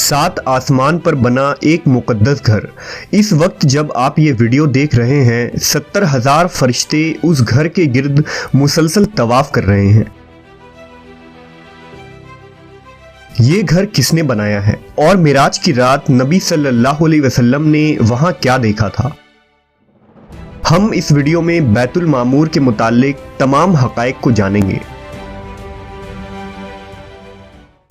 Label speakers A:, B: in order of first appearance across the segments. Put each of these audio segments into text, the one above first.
A: सात आसमान पर बना एक मुकद्दस घर। इस वक्त जब आप ये वीडियो देख रहे हैं 70,000 फरिश्ते उस घर के गिर्द मुसलसल तवाफ कर रहे हैं। ये घर किसने बनाया है और मिराज की रात नबी सल्लल्लाहु अलैहि वसल्लम ने वहां क्या देखा था, हम इस वीडियो में बैतुल मामूर के मुताल्लिक तमाम हक़ाइक़ को जानेंगे।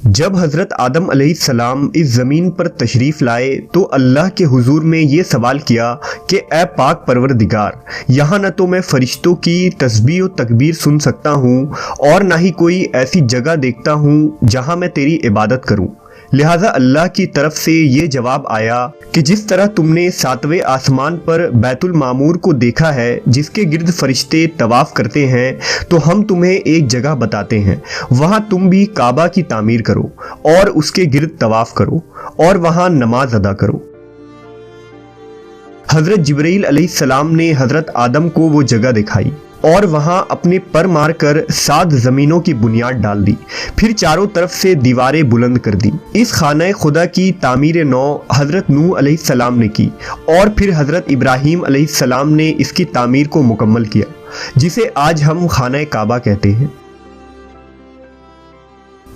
A: जब हज़रत आदम अलैहिस्सलाम इस ज़मीन पर तशरीफ़ लाए तो अल्लाह के हुजूर में ये सवाल किया कि ए पाक परवरदिगार, यहाँ न तो मैं फ़रिश्तों की तस्बीह व तकबीर सुन सकता हूँ और ना ही कोई ऐसी जगह देखता हूँ जहाँ मैं तेरी इबादत करूँ। लिहाजा अल्लाह की तरफ से ये जवाब आया कि जिस तरह तुमने सातवें आसमान पर बैतुल मामूर को देखा है जिसके गिर्द फरिश्ते तवाफ़ करते हैं, तो हम तुम्हें एक जगह बताते हैं, वहाँ तुम भी काबा की तामीर करो और उसके गिर्द तवाफ़ करो और वहाँ नमाज अदा करो। हज़रत जिब्रील अलैहिस्सलाम ने हज़रत आदम को वो जगह दिखाई और वहां अपने पर मारकर 7 ज़मीनों की बुनियाद डाल दी, फिर चारों तरफ से दीवारें बुलंद कर दी। इस खाना खुदा की तामीर नौ हज़रत नूह अलैहिस्सलाम ने की और फिर हज़रत इब्राहीम अलैहिस्सलाम ने इसकी तामीर को मुकम्मल किया, जिसे आज हम खाना काबा कहते हैं।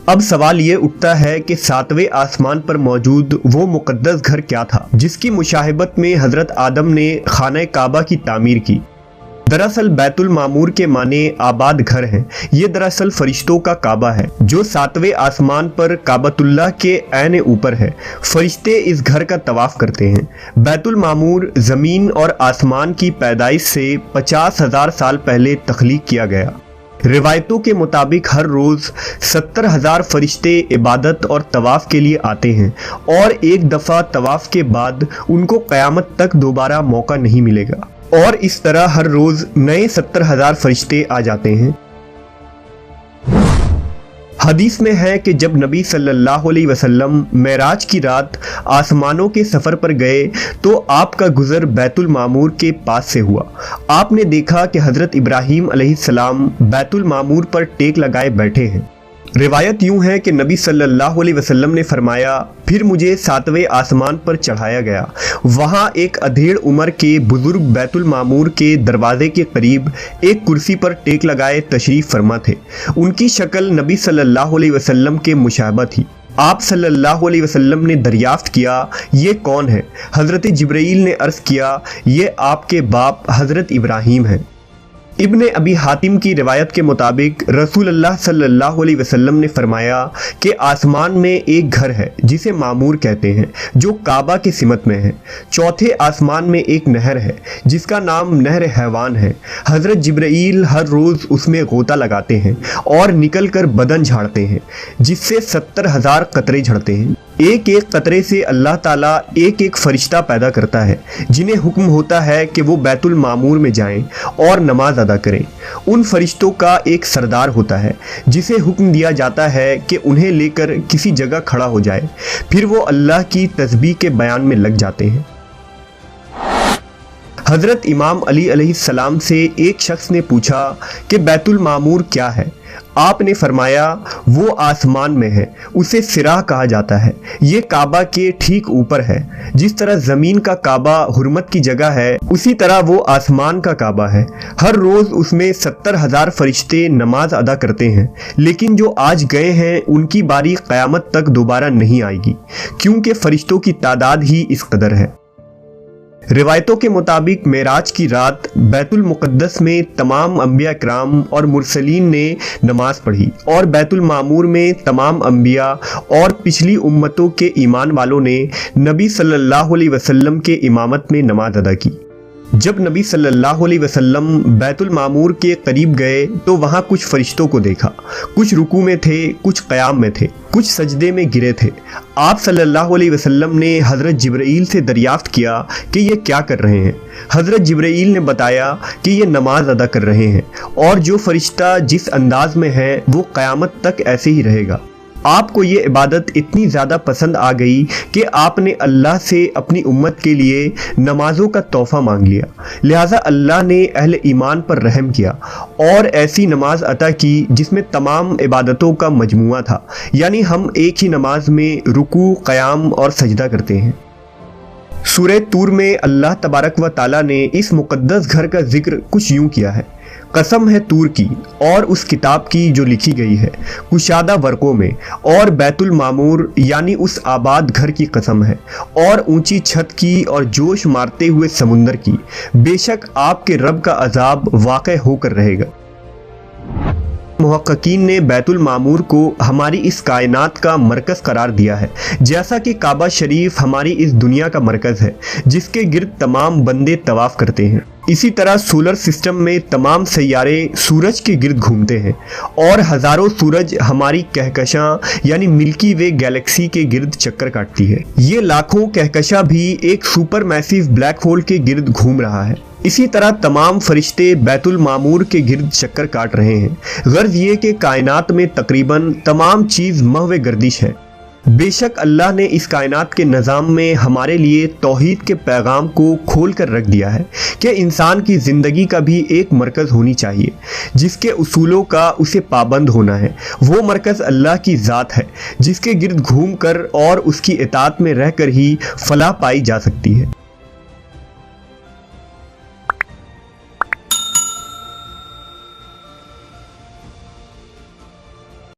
A: अब सवाल ये उठता है कि सातवें आसमान पर मौजूद वो मुकद्दस घर क्या था जिसकी मुशाहिबत में हज़रत आदम ने खाना काबा की तामीर की। दरअसल बैतुल मामूर के माने आबाद घर हैं। ये दरअसल फरिश्तों का काबा है जो सातवें आसमान पर काबतुल्लाह के ऐन ऊपर है। फरिश्ते इस घर का तवाफ करते हैं। बैतुल मामूर ज़मीन और आसमान की पैदाइश से 50,000 साल पहले तख्लीक किया गया। रिवायतों के मुताबिक हर रोज़ 70,000 फरिश्ते इबादत और तवाफ़ के लिए आते हैं और एक दफ़ा तवाफ़ के बाद उनको क़यामत तक दोबारा मौका नहीं मिलेगा और इस तरह हर रोज़ नए 70,000 फरिश्ते आ जाते हैं। हदीस में है कि जब नबी सल्लल्लाहु अलैहि वसल्लम मेराज की रात आसमानों के सफ़र पर गए तो आपका गुज़र बैतुल मामूर के पास से हुआ। आपने देखा कि हज़रत इब्राहीम अलैहिस्सलाम बैतुल मामूर पर टेक लगाए बैठे हैं। रिवायत यूं है कि नबी सल्लल्लाहु अलैहि वसल्लम ने फरमाया, फिर मुझे सातवें आसमान पर चढ़ाया गया। वहाँ एक अधेड़ उम्र के बुजुर्ग बैतुल मामूर के दरवाजे के करीब एक कुर्सी पर टेक लगाए तशरीफ़ फरमा थे। उनकी शक्ल नबी सल्लल्लाहु अलैहि वसल्लम के मुशाबह थी। आप सल्लल्लाहु अलैहि वसल्लम ने दरियाफ्त किया, ये कौन है? हज़रत जिब्रील ने अर्ज़ किया, ये आपके बाप हज़रत इब्राहीम हैं। इब्ने अबी हातिम की रिवायत के मुताबिक रसूलुल्लाह सल्लल्लाहु अलैहि वसल्लम ने फरमाया कि आसमान में एक घर है जिसे मामूर कहते हैं जो काबा के सिमत में है। चौथे आसमान में एक नहर है जिसका नाम नहर हैवान है। हज़रत जिब्रील हर रोज़ उसमें गोता लगाते हैं और निकल कर बदन झाड़ते हैं जिससे 70,000 कतरे झड़ते हैं। एक एक कतरे से अल्लाह ताला एक एक फरिश्ता पैदा करता है जिन्हें हुक्म होता है कि वो बैतुल मामूर में जाएं और नमाज अदा करें। उन फरिश्तों का एक सरदार होता है जिसे हुक्म दिया जाता है कि उन्हें लेकर किसी जगह खड़ा हो जाए, फिर वो अल्लाह की तस्बीह के बयान में लग जाते हैं। हज़रत इमाम अली अलैहिस्सलाम से एक शख्स ने पूछा कि बैतुल मामूर क्या है? आपने फरमाया, वो आसमान में है, उसे सिराह कहा जाता है। ये काबा के ठीक ऊपर है। जिस तरह ज़मीन का काबा हुर्मत की जगह है, उसी तरह वो आसमान का काबा है। हर रोज़ उसमें 70,000 फरिश्ते नमाज अदा करते हैं, लेकिन जो आज गए हैं उनकी बारी क़यामत तक दोबारा नहीं आएगी, क्योंकि फरिश्तों की तादाद ही इस कदर है। रिवायतों के मुताबिक मेराज की रात बैतुल मुक़द्दस में तमाम अंबिया किराम और मुरसलीन ने नमाज पढ़ी और बैतुल मामूर में तमाम अंबिया और पिछली उम्मतों के ईमान वालों ने नबी सल्लल्लाहु अलैहि वसल्लम के इमामत में नमाज अदा की। जब नबी सल्लल्लाहु अलैहि वसल्लम बैतुल मामूर के करीब गए तो वहाँ कुछ फरिश्तों को देखा। कुछ रुकू में थे, कुछ क़याम में थे, कुछ सजदे में गिरे थे। आप सल्लल्लाहु अलैहि वसल्लम ने हज़रत जिब्रील से दरियाफ्त किया कि ये क्या कर रहे हैं। हज़रत जिब्रील ने बताया कि ये नमाज अदा कर रहे हैं और जो फरिश्ता जिस अंदाज में है वो क़यामत तक ऐसे ही रहेगा। آپ کو یہ عبادت اتنی زیادہ پسند آ گئی کہ آپ نے اللہ سے اپنی امت کے لیے نمازوں کا تحفہ مانگ لیا، لہٰذا اللہ نے اہل ایمان پر رحم کیا اور ایسی نماز عطا کی جس میں تمام عبادتوں کا مجموعہ تھا، یعنی ہم ایک ہی نماز میں رکوع، قیام اور سجدہ کرتے ہیں۔ سورہ طور میں اللہ تبارک و تعالیٰ نے اس مقدس گھر کا ذکر کچھ یوں کیا ہے: قسم ہے طور کی اور اس کتاب کی جو لکھی گئی ہے کشادہ ورقوں میں، اور بیت المعمور یعنی اس آباد گھر کی قسم ہے، اور اونچی چھت کی اور جوش مارتے ہوئے سمندر کی، بے شک آپ کے رب کا عذاب واقع ہو کر رہے گا۔ محققین نے بیت المعمور کو ہماری اس کائنات کا مرکز قرار دیا ہے، جیسا کہ کعبہ شریف ہماری اس دنیا کا مرکز ہے جس کے گرد تمام بندے طواف کرتے ہیں۔ اسی طرح سولر سسٹم میں تمام سیارے سورج کے گرد گھومتے ہیں اور ہزاروں سورج ہماری کہکشاں یعنی ملکی وے گیلیکسی کے گرد چکر کاٹتی ہے۔ یہ لاکھوں کہکشاں بھی ایک سپر میسیو بلیک ہول کے گرد گھوم رہا ہے۔ اسی طرح تمام فرشتے بیت المعمور کے گرد چکر کاٹ رہے ہیں۔ غرض یہ کہ کائنات میں تقریباً تمام چیز محو گردش ہے۔ بے شک اللہ نے اس کائنات کے نظام میں ہمارے لیے توحید کے پیغام کو کھول کر رکھ دیا ہے کہ انسان کی زندگی کا بھی ایک مرکز ہونی چاہیے جس کے اصولوں کا اسے پابند ہونا ہے۔ وہ مرکز اللہ کی ذات ہے جس کے گرد گھوم کر اور اس کی اطاعت میں رہ کر ہی فلاح پائی جا سکتی ہے۔